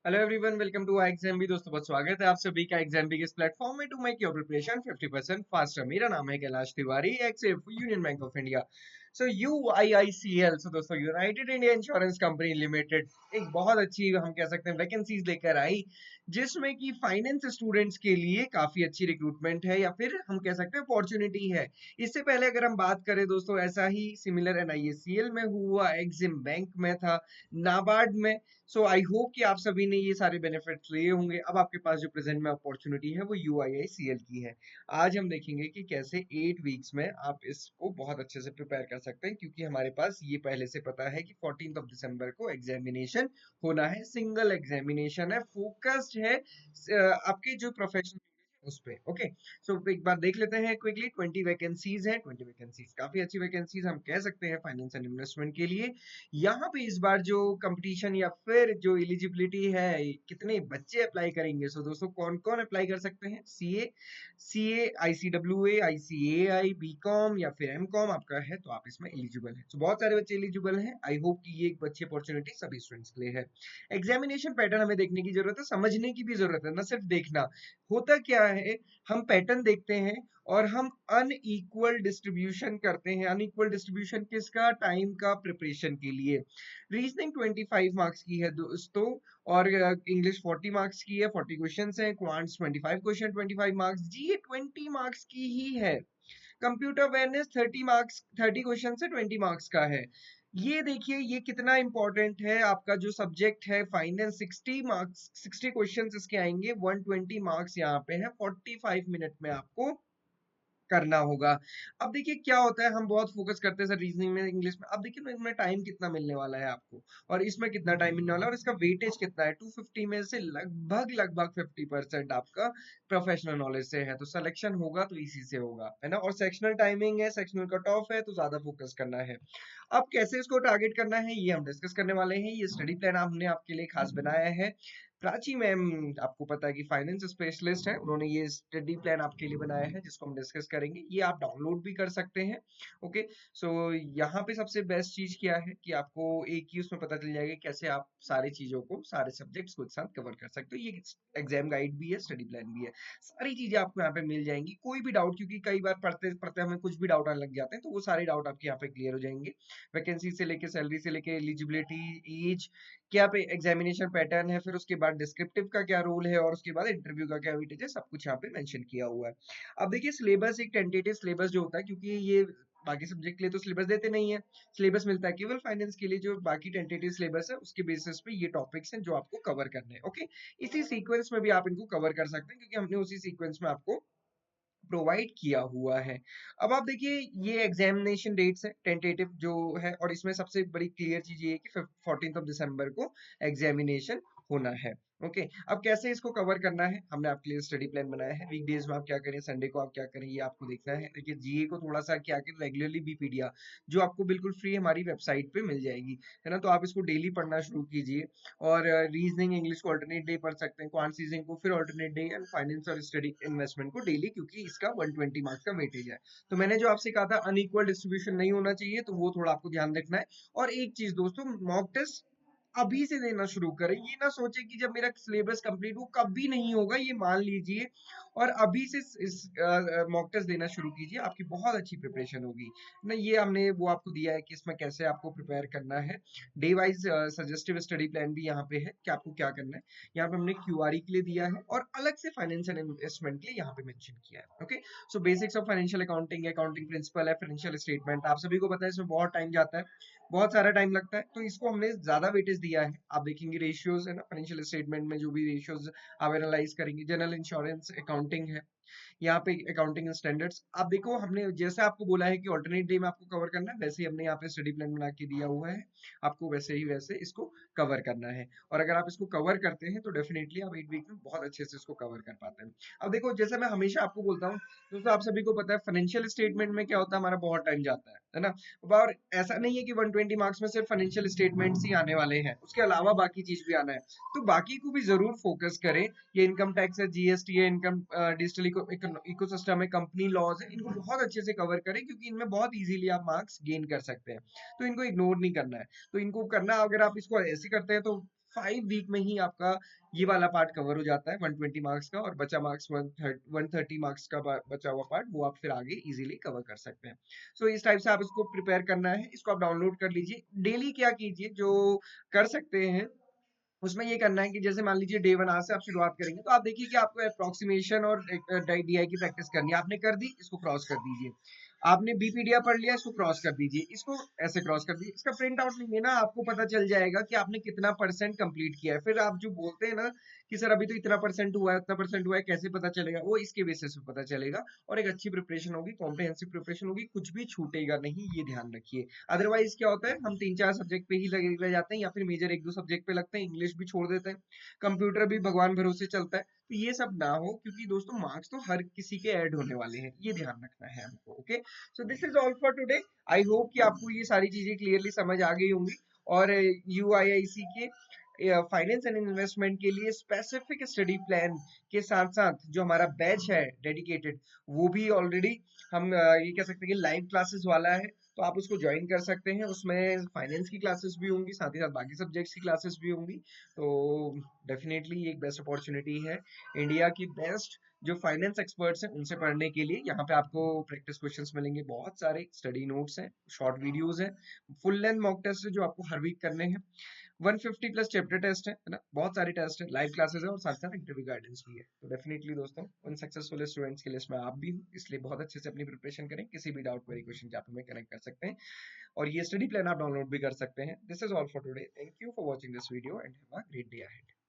Hello everyone, welcome to exam भी। दोस्तों बहुत स्वागत है आप सभी का एग्जाम भी इस प्लेटफॉर्म में to make your preparation 50% faster. मेरा नाम है Kailash Tiwari, Axis Union Bank of India. So UIICL, so दोस्तों यूनाइटेड इंडिया इंश्योरेंस कंपनी लिमिटेड एक बहुत अच्छी, हम कह सकते हैं, वैकेंसीज लेकर आई, जिसमें कि फाइनेंस स्टूडेंट्स के लिए काफी अच्छी रिक्रूटमेंट है, या फिर हम कह सकते हैं अपॉर्चुनिटी है। इससे पहले अगर हम बात करें दोस्तों, ऐसा ही सिमिलर एनआईएससीएल में हुआ, एग्जिम बैंक में था, नाबार्ड में। सो आई होप कि आप सभी ने ये सारे बेनिफिट्स लिए होंगे। अब आपके पास जो प्रेजेंट में अपॉर्चुनिटी है वो यूआईआईसीएल की है। आज हम देखेंगे कि कैसे 8 वीक्स में आप इसको बहुत अच्छे से प्रिपेयर कर सकते हैं, क्योंकि हमारे पास ये पहले से पता है कि 14 दिसंबर को एग्जामिनेशन होना है। सिंगल एग्जामिनेशन है, फोकस्ड है आपके जो प्रोफेशनल उस पे। ओके, सो एक बार देख लेते हैं क्विकली। 20 वैकेंसीज हैं, 20 वैकेंसीज काफी अच्छी वैकेंसीज हम कह सकते हैं फाइनेंस एंड इन्वेस्टमेंट के लिए। यहाँ पे इस बार जो कंपटीशन या फिर जो एलिजिबिलिटी है, कितने बच्चे अप्लाई करेंगे। सो दोस्तों, कौन कौन अप्लाई कर सकते हैं? सीए, आईसीडब्ल्यूए, आईसीएआई, बीकॉम या फिर एमकॉम आपका है तो आप इसमें एलिजिबल है। तो बहुत सारे बच्चे एलिजिबल हैं। आई होप कि ये एक अच्छी अपॉर्चुनिटी सभी स्टूडेंट्स के लिए है। एग्जामिनेशन पैटर्न हमें देखने की जरूरत है, समझने की भी जरूरत है, ना सिर्फ देखना। होता क्या है, हम पैटर्न देखते हैं और हम अनइक्वल डिस्ट्रीब्यूशन करते हैं। अनइक्वल डिस्ट्रीब्यूशन किसका? टाइम का, प्रिपरेशन के लिए। रीजनिंग 25 मार्क्स की है दोस्तों, और इंग्लिश 40 मार्क्स की है, 40 क्वेश्चंस हैं। Quants 25 question, 25 marks. GA 20 marks की ही है। कंप्यूटर अवेयरनेस 30 मार्क्स, 30 क्वेश्चन से 20 मार्क्स का है। ये देखिए ये कितना इंपॉर्टेंट है। आपका जो सब्जेक्ट है फाइनेंस, 60 मार्क्स, 60 क्वेश्चंस इसके आएंगे, 120 मार्क्स यहाँ पे है। 45 मिनट में आपको करना होगा। अब देखिए क्या होता है, हम बहुत फोकस करते हैं सर रीजनिंग में, इंग्लिश में। अब देखिए इनमें टाइम कितना मिलने वाला है आपको, और इसमें कितना टाइम मिलने वाला है, और इसका वेटेज कितना है। 250 में से लगभग लगभग 50% आपका प्रोफेशनल नॉलेज से है। तो सिलेक्शन होगा तो इसी से होगा, है ना। और सेक्शनल टाइमिंग है, सेक्शनल कट ऑफ है, तो ज्यादा फोकस करना है। अब कैसे इसको टारगेट करना है ये हम डिस्कस करने वाले हैं। ये स्टडी प्लान हमने आपके लिए खास बनाया है। प्राची मैम, आपको पता है कि फाइनेंस स्पेशलिस्ट है, उन्होंने ये स्टडी प्लान आपके लिए बनाया है, जिसको हम डिस्कस करेंगे। ये आप डाउनलोड भी कर सकते हैं। ओके, सो यहाँ पे सबसे बेस्ट चीज क्या है कि आपको एक ही उसमें पता चल जाएगा कैसे आप सारी चीजों को, सारे सब्जेक्ट्स को एक साथ कवर कर सकते हो। ये एग्जाम गाइड भी है, स्टडी प्लान भी है, सारी चीजें आपको यहाँ पे मिल जाएंगी। कोई भी डाउट, क्योंकि कई बार पढ़ते पढ़ते हमें कुछ भी डाउट आने लग जाते हैं, तो वो सारे डाउट आपके यहाँ पे क्लियर हो जाएंगे। वैकेंसी से लेके, सैलरी से लेके, एलिजिबिलिटी, एज, क्या पे एग्जामिनेशन पैटर्न है, फिर उसके बाद डिस्क्रिप्टिव का क्या रोल है, और उसके बाद इंटरव्यू का क्या वेटेज है, सब कुछ यहाँ पे मेंशन किया हुआ है। अब देखिए सिलेबस, एक टेंटेटिव सिलेबस जो होता है, क्योंकि ये बाकी सब्जेक्ट के लिए तो सिलेबस देते नहीं है। सिलेबस मिलता है केवल फाइनेंस के लिए। जो बाकी टेंटेटिव सिलेबस है उसके बेसिस पे ये टॉपिक्स हैं जो आपको कवर करने हैं। ओके, इसी सीक्वेंस में भी आप इनको कवर कर सकते हैं, क्योंकि हमने उसी सीक्वेंस में आपको प्रोवाइड किया हुआ है। अब आप देखिए ये एग्जामिनेशन डेट्स है टेंटेटिव जो है, और इसमें सबसे बड़ी क्लियर चीज ये है कि 14 दिसंबर को एग्जामिनेशन होना है। ओके, अब कैसे इसको कवर करना है, हमने आपके लिए स्टडी प्लान बनाया है। वीकडेज में आप क्या करें, संडे को आप क्या करें, ये आपको देखना है। देखिए जीए को थोड़ा सा क्या करें, रेगुलरली बीपीडिया, जो आपको बिल्कुल फ्री हमारी वेबसाइट पे मिल जाएगी, है ना। तो आप इसको डेली पढ़ना शुरू कीजिए। और रीजनिंग इंग्लिश को अल्टरनेट डे पढ़ सकते हैं, क्वांट सीजिंग को फिर अल्टरनेट डे, एंड फाइनेंस और स्टडी इन्वेस्टमेंट को डेली, क्योंकि इसका 120 मार्क्स का वेटेज है। तो मैंने जो आपसे कहा था अनइक्वल डिस्ट्रीब्यूशन नहीं होना चाहिए, तो वो थोड़ा आपको ध्यान रखना है। और एक चीज दोस्तों, मॉक टेस्ट अभी से देना शुरू करें। ये ना सोचे कि जब मेरा सिलेबस कंप्लीट हो, कभी नहीं होगा ये, मान लीजिए। और अभी से इस मॉक टेस्ट देना शुरू कीजिए, आपकी बहुत अच्छी प्रिपरेशन होगी ना। ये हमने वो आपको दिया है कि इसमें कैसे आपको प्रिपेयर करना है। Day wise suggestive study plan भी यहाँ पे है कि आपको क्या करना है। यहाँ पे हमने क्यूआरई के लिए दिया है, और अलग से फाइनेंस एंड इन्वेस्टमेंट के लिए यहाँ पे मेंशन किया है। Okay, so basics of financial accounting, accounting principle है, फाइनेंशियल स्टेटमेंट, आप सभी को पता है इसमें बहुत टाइम जाता है, बहुत सारा टाइम लगता है, तो इसको हमने ज्यादा वेटेज दिया है। आप देखेंगे रेशियोज है ना, फाइनेंशियल स्टेटमेंट में जो भी रेशियोज आप एनालाइज करेंगे। जनरल इंश्योरेंस अकाउंटिंग है, यहाँ पे अकाउंटिंग स्टैंडर्ड्स। आप देखो हमने जैसे आपको बोला है कि ऑल्टरनेट डे में आपको कवर करना है, वैसे ही हमने यहाँ पे स्टडी प्लान बना के दिया हुआ है, आपको वैसे ही वैसे इसको कवर करना है। और अगर आप इसको कवर करते हैं तो डेफिनेटली आप 8 वीक में बहुत अच्छे से इसको कवर कर पाते हैं। अब देखो जैसे मैं हमेशा आपको बोलता हूँ दोस्तों, आप सभी को पता है फाइनेंशियल स्टेटमेंट में क्या होता है, हमारा बहुत टाइम जाता है ना। और ऐसा नहीं है कि 120 मार्क्स में सिर्फ फाइनेंशियल स्टेटमेंट्स ही आने वाले हैं, उसके अलावा बाकी चीज भी आना है। तो बाकी को भी जरूर फोकस करें। ये इनकम टैक्स है, जीएसटी है, इनकम डिजिटल इकोसिस्टम है, कंपनी लॉज है, इनको बहुत अच्छे से कवर करें, क्योंकि इनमें बहुत इजीली आप मार्क्स गेन कर सकते हैं। तो इनको इग्नोर नहीं करना है। तो इनको करना, अगर आप इसको ऐसे करते हैं तो 5 वीक में ही आपका ये वाला पार्ट कवर हो जाता है 120 मार्क्स का, और बचा मार्क्स 130 मार्क्स का बचा हुआ पार्ट वो आप फिर आगे इजीली कवर कर सकते हैं। सो इस टाइप से आप इसको प्रिपेयर करना है, इसको आप डाउनलोड कर लीजिए। डेली क्या कीजिए जो कर सकते हैं, उसमें ये करना है कि जैसे मान लीजिए डे 1 आज से आप शुरुआत करेंगे, तो आप देखिए कि आपको अप्रोक्सीमेशन और डीआई की प्रैक्टिस करनी है। आपने कर दी, इसको क्रॉस कर दीजिए। आपने बीपीडीआई पढ़ लिया, इसको क्रॉस कर दीजिए, इसको ऐसे क्रॉस कर दीजिए। इसका प्रिंट आउट लेंगे ना, आपको पता चल जाएगा कि आपने कितना परसेंट कंप्लीट किया है। फिर आप जो बोलते हैं ना कि सर अभी तो इतना परसेंट हुआ है, उतना परसेंट हुआ है, कैसे पता चलेगा, वो इसके बेसिस पे पता चलेगा। और एक अच्छी प्रिपरेशन होगी, कॉम्प्रिहेंसिव प्रिपरेशन होगी, कुछ भी छूटेगा नहीं, ये ध्यान रखिए। अदरवाइज क्या होता है, हम 3-4 सब्जेक्ट पे ही लगे रह जाते हैं, या फिर मेजर 1-2 सब्जेक्ट पे लगते हैं, इंग्लिश भी छोड़ देते हैं, कंप्यूटर भी भगवान भरोसे चलता है। तो ये सब ना हो, क्योंकि दोस्तों मार्क्स तो हर किसी के ऐड होने वाले हैं, ये ध्यान रखना है हमको। Okay, so this is all for today. I hope कि आपको ये सारी चीजें क्लियरली समझ आ गई होंगी। और यूआईआईसी के फाइनेंस एंड इन्वेस्टमेंट के लिए स्पेसिफिक स्टडी प्लान के साथ साथ जो हमारा बैच है डेडिकेटेड, वो भी ऑलरेडी हम ये कह सकते हैं कि लाइव क्लासेस वाला है, तो आप उसको ज्वाइन कर सकते हैं। उसमें फाइनेंस की क्लासेस भी होंगी, साथ ही साथ बाकी सब्जेक्ट्स की क्लासेस भी होंगी। तो डेफिनेटली एक बेस्ट अपॉर्चुनिटी है, इंडिया की बेस्ट जो फाइनेंस एक्सपर्ट्स हैं उनसे पढ़ने के लिए। यहाँ पे आपको प्रैक्टिस क्वेश्चंस मिलेंगे, बहुत सारे स्टडी नोट्स हैं, शॉर्ट वीडियोस हैं, फुल लेंथ मॉक टेस्ट है जो आपको हर वीक करने हैं, 150 प्लस चैप्टर टेस्ट है ना, बहुत सारे टेस्ट है, लाइव क्लासेस है, और साथ साथ इंटरव्यू गाइडेंस भी है। तो डेफिनेटली दोस्तों उन सक्सेसफुल स्टूडेंट्स की लिस्ट में आप भी हो, इसलिए बहुत अच्छे से अपनी प्रिपरेशन करें। किसी भी डाउट क्वेरी क्वेश्चन के आप हमें कनेक्ट कर सकते हैं, और ये स्टडी प्लान आप डाउनलोड भी कर सकते हैं। This is all for today, thank you for watching this video and have a great day ahead.